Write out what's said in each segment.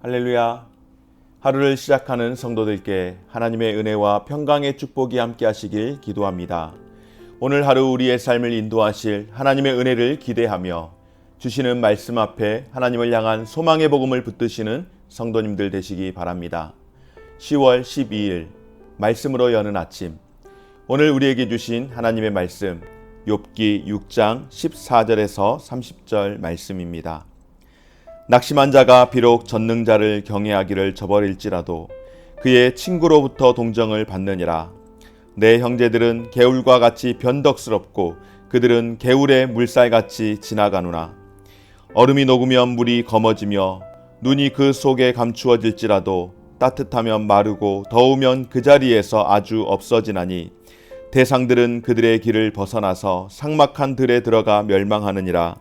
할렐루야. 하루를 시작하는 성도들께 하나님의 은혜와 평강의 축복이 함께 하시길 기도합니다. 오늘 하루 우리의 삶을 인도하실 하나님의 은혜를 기대하며 주시는 말씀 앞에 하나님을 향한 소망의 복음을 붙드시는 성도님들 되시기 바랍니다. 10월 12일 말씀으로 여는 아침, 오늘 우리에게 주신 하나님의 말씀 욥기 6장 14절에서 30절 말씀입니다. 낙심한 자가 비록 전능자를 경외하기를 저버릴지라도 그의 친구로부터 동정을 받느니라. 내 형제들은 개울과 같이 변덕스럽고 그들은 개울의 물살같이 지나가누나. 얼음이 녹으면 물이 검어지며 눈이 그 속에 감추어질지라도 따뜻하면 마르고 더우면 그 자리에서 아주 없어지나니 대상들은 그들의 길을 벗어나서 삭막한 들에 들어가 멸망하느니라.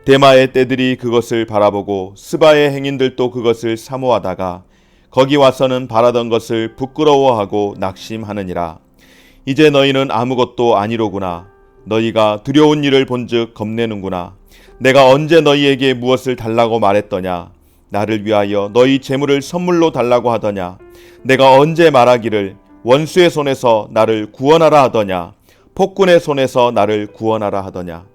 대마의 떼들이 그것을 바라보고 스바의 행인들도 그것을 사모하다가 거기 와서는 바라던 것을 부끄러워하고 낙심하느니라. 이제 너희는 아무것도 아니로구나. 너희가 두려운 일을 본즉 겁내는구나. 내가 언제 너희에게 무엇을 달라고 말했더냐. 나를 위하여 너희 재물을 선물로 달라고 하더냐. 내가 언제 말하기를 원수의 손에서 나를 구원하라 하더냐. 폭군의 손에서 나를 구원하라 하더냐.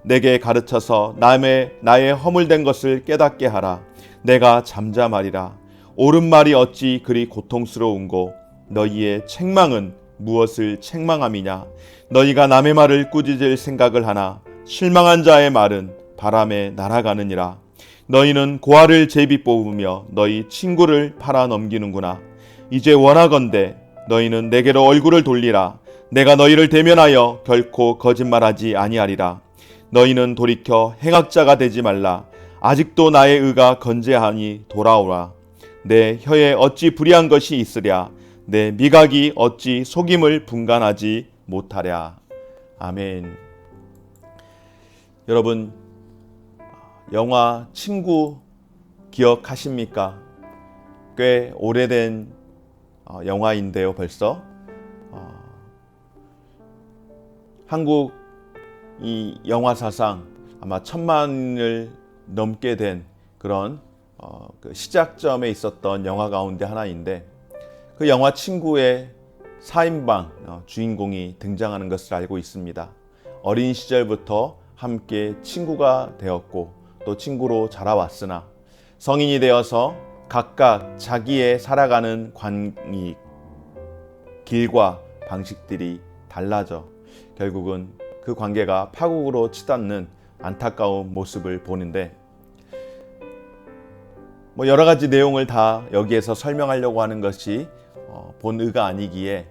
내게 가르쳐서 나의 허물된 것을 깨닫게 하라. 내가 잠잠하리라. 옳은 말이 어찌 그리 고통스러운고 너희의 책망은 무엇을 책망함이냐. 너희가 남의 말을 꾸짖을 생각을 하나 실망한 자의 말은 바람에 날아가느니라. 너희는 고아를 제비 뽑으며 너희 친구를 팔아 넘기는구나. 이제 원하건대 너희는 내게로 얼굴을 돌리라. 내가 너희를 대면하여 결코 거짓말하지 아니하리라. 너희는 돌이켜 행악자가 되지 말라. 아직도 나의 의가 건재하니 돌아오라. 내 혀에 어찌 불의한 것이 있으랴. 내 미각이 어찌 속임을 분간하지 못하랴. 아멘. 여러분, 영화 친구 기억하십니까? 꽤 오래된 영화인데요, 벌써. 한국 이 영화사상 아마 1000만을 넘게 된 그런 그 시작점에 있었던 영화 가운데 하나인데, 그 영화 친구의 4인방 주인공이 등장하는 것을 알고 있습니다. 어린 시절부터 함께 친구가 되었고 또 친구로 자라왔으나 성인이 되어서 각각 자기의 살아가는 길과 방식들이 달라져 결국은 그 관계가 파국으로 치닫는 안타까운 모습을 보는데, 여러 가지 내용을 다 여기에서 설명하려고 하는 것이 본의가 아니기에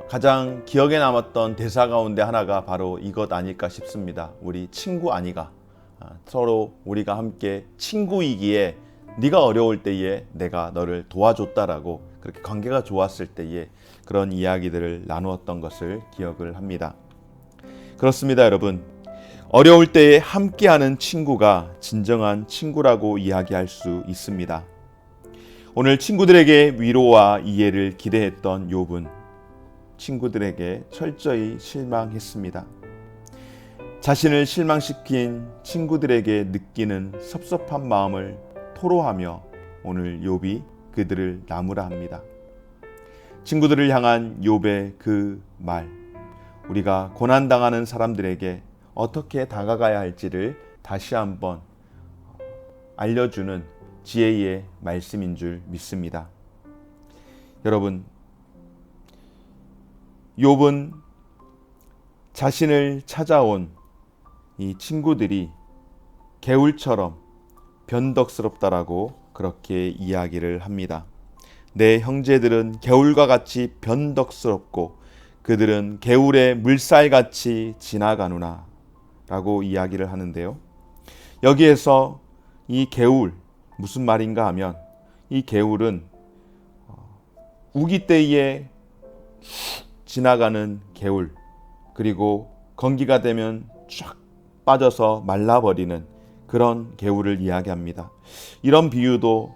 가장 기억에 남았던 대사 가운데 하나가 바로 이것 아닐까 싶습니다. 우리 친구 아니가. 서로 우리가 함께 친구이기에 네가 어려울 때에 내가 너를 도와줬다라고, 그렇게 관계가 좋았을 때에 그런 이야기들을 나누었던 것을 기억을 합니다. 그렇습니다, 여러분. 어려울 때에 함께하는 친구가 진정한 친구라고 이야기할 수 있습니다. 오늘 친구들에게 위로와 이해를 기대했던 욥은 친구들에게 철저히 실망했습니다. 자신을 실망시킨 친구들에게 느끼는 섭섭한 마음을 토로하며 오늘 욥이 그들을 나무라 합니다. 친구들을 향한 욥의 그 말, 우리가 고난당하는 사람들에게 어떻게 다가가야 할지를 다시 한번 알려주는 지혜의 말씀인 줄 믿습니다. 여러분, 욥은 자신을 찾아온 이 친구들이 개울처럼 변덕스럽다라고 그렇게 이야기를 합니다. 내 형제들은 개울과 같이 변덕스럽고 그들은 개울의 물살같이 지나가누나 라고 이야기를 하는데요. 여기에서 이 개울, 무슨 말인가 하면 이 개울은 우기 때에 지나가는 개울, 그리고 건기가 되면 쫙 빠져서 말라버리는 그런 개울을 이야기합니다. 이런 비유도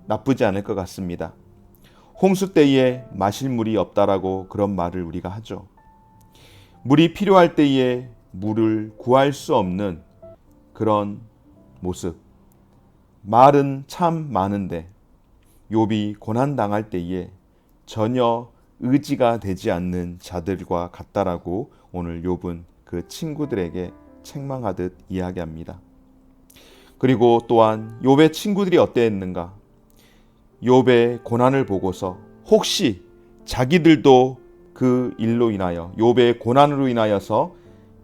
나쁘지 않을 것 같습니다. 홍수 때에 마실 물이 없다라고 그런 말을 우리가 하죠. 물이 필요할 때에 물을 구할 수 없는 그런 모습, 말은 참 많은데 욥이 고난 당할 때에 전혀 의지가 되지 않는 자들과 같다라고 오늘 욥은 그 친구들에게 책망하듯 이야기합니다. 그리고 또한 욥의 친구들이 어땠는가? 욥의 고난을 보고서 혹시 자기들도 그 일로 인하여 욥의 고난으로 인하여서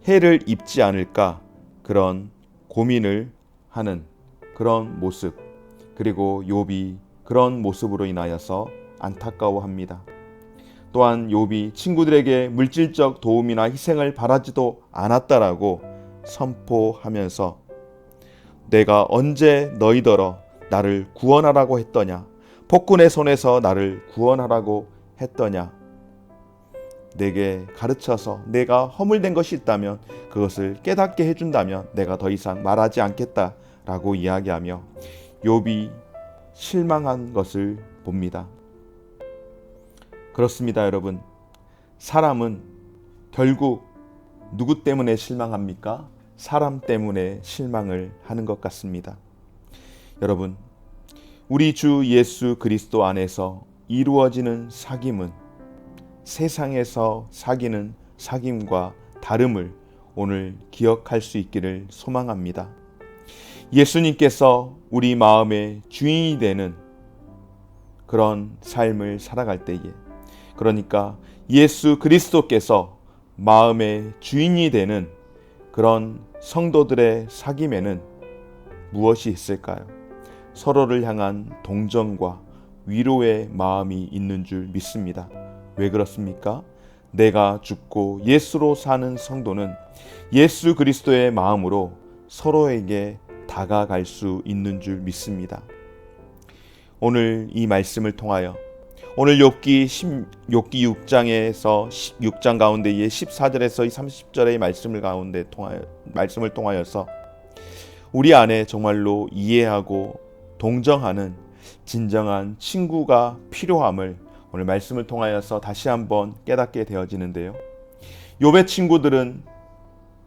해를 입지 않을까 그런 고민을 하는 그런 모습, 그리고 욥이 그런 모습으로 인하여서 안타까워합니다. 또한 욥이 친구들에게 물질적 도움이나 희생을 바라지도 않았다라고 선포하면서 내가 언제 너희더러 나를 구원하라고 했더냐, 폭군의 손에서 나를 구원하라고 했더냐, 내게 가르쳐서 내가 허물된 것이 있다면 그것을 깨닫게 해준다면 내가 더 이상 말하지 않겠다라고 이야기하며 욥이 실망한 것을 봅니다. 그렇습니다, 여러분. 사람은 결국 누구 때문에 실망합니까? 사람 때문에 실망을 하는 것 같습니다. 여러분, 우리 주 예수 그리스도 안에서 이루어지는 사귐은 세상에서 사귀는 사귐과 다름을 오늘 기억할 수 있기를 소망합니다. 예수님께서 우리 마음의 주인이 되는 그런 삶을 살아갈 때에, 그러니까 예수 그리스도께서 마음의 주인이 되는 그런 성도들의 사귐에는 무엇이 있을까요? 서로를 향한 동정과 위로의 마음이 있는 줄 믿습니다. 왜 그렇습니까? 내가 죽고 예수로 사는 성도는 예수 그리스도의 마음으로 서로에게 다가갈 수 있는 줄 믿습니다. 오늘 이 말씀을 통하여 오늘 욥기 6장에서 6장 가운데의 14절에서 30절의 말씀을 통하여서 우리 안에 정말로 이해하고 동정하는 진정한 친구가 필요함을 오늘 말씀을 통하여서 다시 한번 깨닫게 되어지는데요. 욥의 친구들은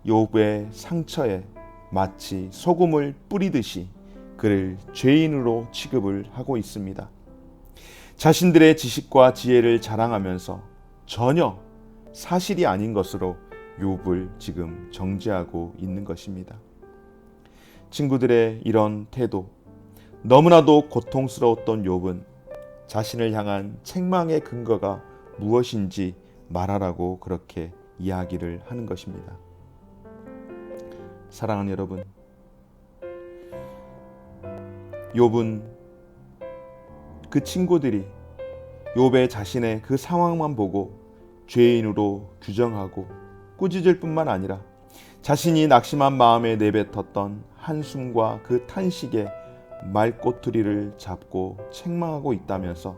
욥의 상처에 마치 소금을 뿌리듯이 그를 죄인으로 취급을 하고 있습니다. 자신들의 지식과 지혜를 자랑하면서 전혀 사실이 아닌 것으로 욥을 지금 정죄하고 있는 것입니다. 친구들의 이런 태도, 너무나도 고통스러웠던 욥은 자신을 향한 책망의 근거가 무엇인지 말하라고 그렇게 이야기를 하는 것입니다. 사랑하는 여러분, 욥은 그 친구들이 욥의 자신의 그 상황만 보고 죄인으로 규정하고 꾸짖을 뿐만 아니라 자신이 낙심한 마음에 내뱉었던 한숨과 그 탄식에 말꼬투리를 잡고 책망하고 있다면서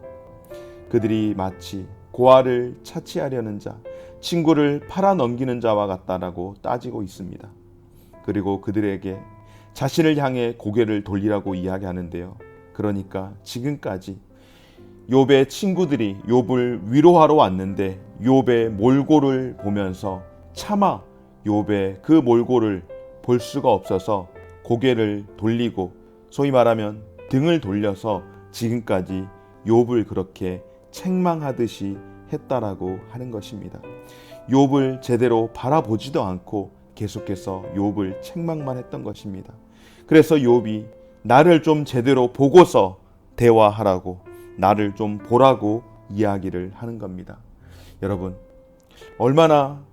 그들이 마치 고아를 차치하려는 자, 친구를 팔아넘기는 자와 같다라고 따지고 있습니다. 그리고 그들에게 자신을 향해 고개를 돌리라고 이야기하는데요. 그러니까 지금까지 욥의 친구들이 욥을 위로하러 왔는데 욥의 몰골을 보면서 차마 욥의 그 몰골을 볼 수가 없어서 고개를 돌리고 소위 말하면 등을 돌려서 지금까지 욥을 그렇게 책망하듯이 했다라고 하는 것입니다. 욥을 제대로 바라보지도 않고 계속해서 욥을 책망만 했던 것입니다. 그래서 욥이 나를 좀 제대로 보고서 대화하라고, 나를 좀 보라고 이야기를 하는 겁니다. 여러분, 얼마나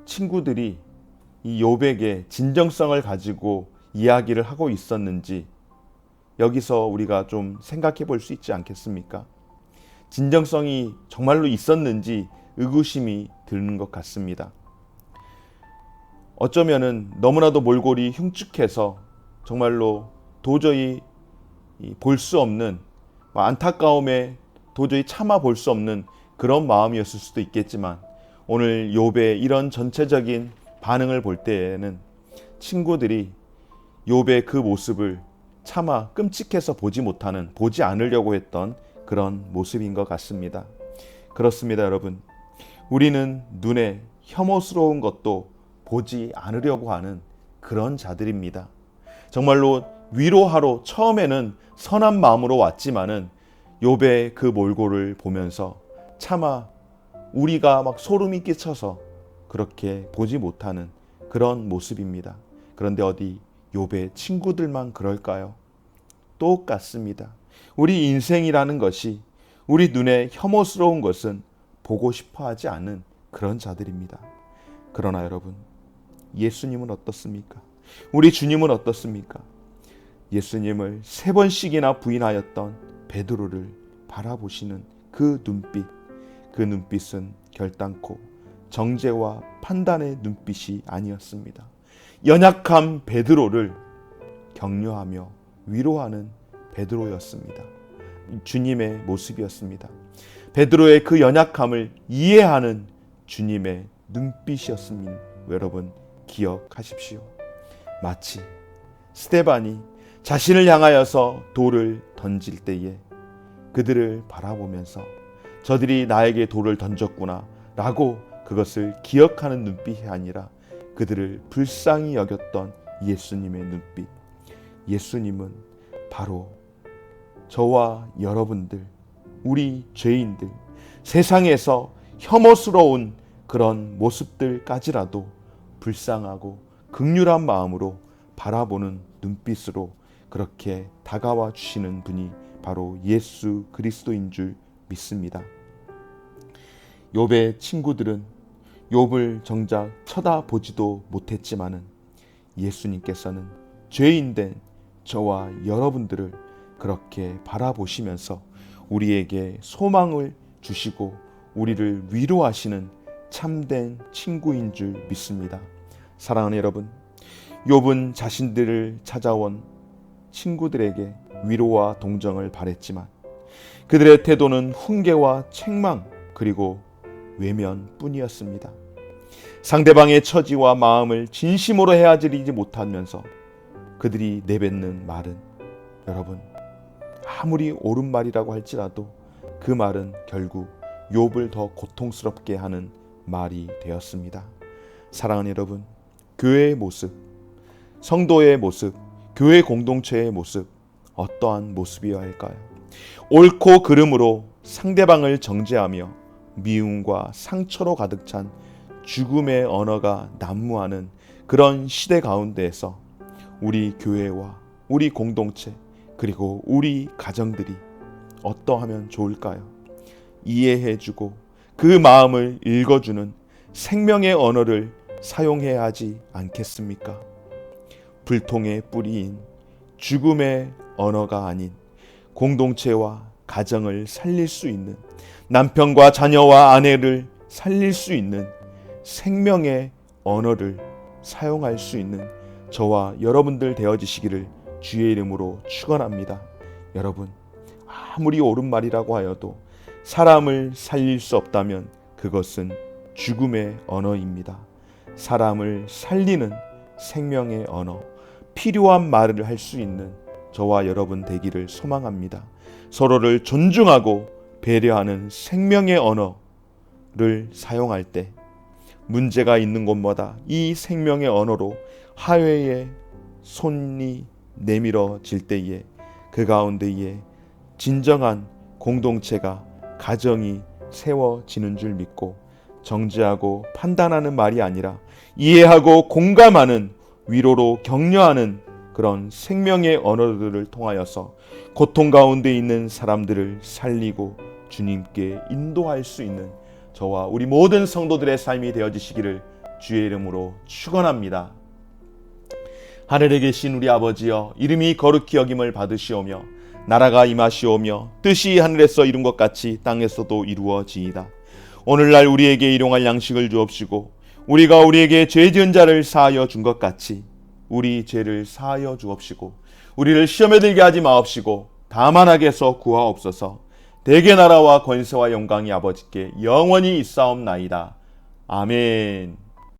친구들이 이 욥에게 진정성을 가지고 이야기를 하고 있었는지 여기서 우리가 좀 생각해 볼 수 있지 않겠습니까? 진정성이 정말로 있었는지 의구심이 드는 것 같습니다. 어쩌면은 너무나도 몰골이 흉측해서 정말로 도저히 볼 수 없는, 안타까움에 도저히 참아 볼 수 없는 그런 마음이었을 수도 있겠지만 오늘 욥의 이런 전체적인 반응을 볼 때에는 친구들이 욥의 그 모습을 차마 끔찍해서 보지 않으려고 했던 그런 모습인 것 같습니다. 그렇습니다, 여러분. 우리는 눈에 혐오스러운 것도 보지 않으려고 하는 그런 자들입니다. 정말로 위로하러 처음에는 선한 마음으로 왔지만은 욥의 그 몰골을 보면서 차마 우리가 막 소름이 끼쳐서 그렇게 보지 못하는 그런 모습입니다. 그런데 어디 욥의 친구들만 그럴까요? 똑같습니다. 우리 인생이라는 것이 우리 눈에 혐오스러운 것은 보고 싶어 하지 않은 그런 자들입니다. 그러나 여러분, 예수님은 어떻습니까? 우리 주님은 어떻습니까? 예수님을 3번씩이나 부인하였던 베드로를 바라보시는 그 눈빛은 결단코 정죄와 판단의 눈빛이 아니었습니다. 연약한 베드로를 격려하며 위로하는 베드로였습니다. 주님의 모습이었습니다. 베드로의 그 연약함을 이해하는 주님의 눈빛이었습니다. 여러분 기억하십시오. 마치 스데반이 자신을 향하여서 돌을 던질 때에 그들을 바라보면서 저들이 나에게 돌을 던졌구나 라고 그것을 기억하는 눈빛이 아니라 그들을 불쌍히 여겼던 예수님의 눈빛. 예수님은 바로 저와 여러분들, 우리 죄인들, 세상에서 혐오스러운 그런 모습들까지라도 불쌍하고 긍휼한 마음으로 바라보는 눈빛으로 그렇게 다가와 주시는 분이 바로 예수 그리스도인 줄 믿습니다. 욥의 친구들은 욥을 정작 쳐다보지도 못했지만은 예수님께서는 죄인된 저와 여러분들을 그렇게 바라보시면서 우리에게 소망을 주시고 우리를 위로하시는 참된 친구인 줄 믿습니다. 사랑하는 여러분, 욥은 자신들을 찾아온 친구들에게 위로와 동정을 바랬지만 그들의 태도는 훈계와 책망 그리고 외면뿐이었습니다. 상대방의 처지와 마음을 진심으로 헤아리지 못하면서 그들이 내뱉는 말은 여러분 아무리 옳은 말이라고 할지라도 그 말은 결국 욥을 더 고통스럽게 하는 말이 되었습니다. 사랑하는 여러분, 교회의 모습, 성도의 모습, 교회 공동체의 모습 어떠한 모습이어야 할까요? 옳고 그름으로 상대방을 정죄하며 미움과 상처로 가득 찬 죽음의 언어가 난무하는 그런 시대 가운데에서 우리 교회와 우리 공동체 그리고 우리 가정들이 어떠하면 좋을까요? 이해해주고 그 마음을 읽어주는 생명의 언어를 사용해야 하지 않겠습니까? 불통의 뿌리인 죽음의 언어가 아닌 공동체와 가정을 살릴 수 있는, 남편과 자녀와 아내를 살릴 수 있는 생명의 언어를 사용할 수 있는 저와 여러분들 되어지시기를 주의 이름으로 축원합니다. 여러분, 아무리 옳은 말이라고 하여도 사람을 살릴 수 없다면 그것은 죽음의 언어입니다. 사람을 살리는 생명의 언어, 필요한 말을 할 수 있는 저와 여러분 되기를 소망합니다. 서로를 존중하고 배려하는 생명의 언어를 사용할 때 문제가 있는 곳마다 이 생명의 언어로 화해의 손이 내밀어질 때에 그 가운데에 진정한 공동체가 가정이 세워지는 줄 믿고 정죄하고 판단하는 말이 아니라 이해하고 공감하는 위로로 격려하는 그런 생명의 언어들을 통하여서 고통 가운데 있는 사람들을 살리고 주님께 인도할 수 있는 저와 우리 모든 성도들의 삶이 되어지시기를 주의 이름으로 축원합니다. 하늘에 계신 우리 아버지여, 이름이 거룩히 여김을 받으시오며 나라가 임하시오며 뜻이 하늘에서 이룬 것 같이 땅에서도 이루어지이다. 오늘날 우리에게 일용할 양식을 주옵시고 우리가 우리에게 죄 지은 자를 사하여 준 것 같이 우리 죄를 사하여 주옵시고 우리를 시험에 들게 하지 마옵시고 다만 악에서 구하옵소서. 대개 나라와 권세와 영광이 아버지께 영원히 있사옵나이다. 아멘.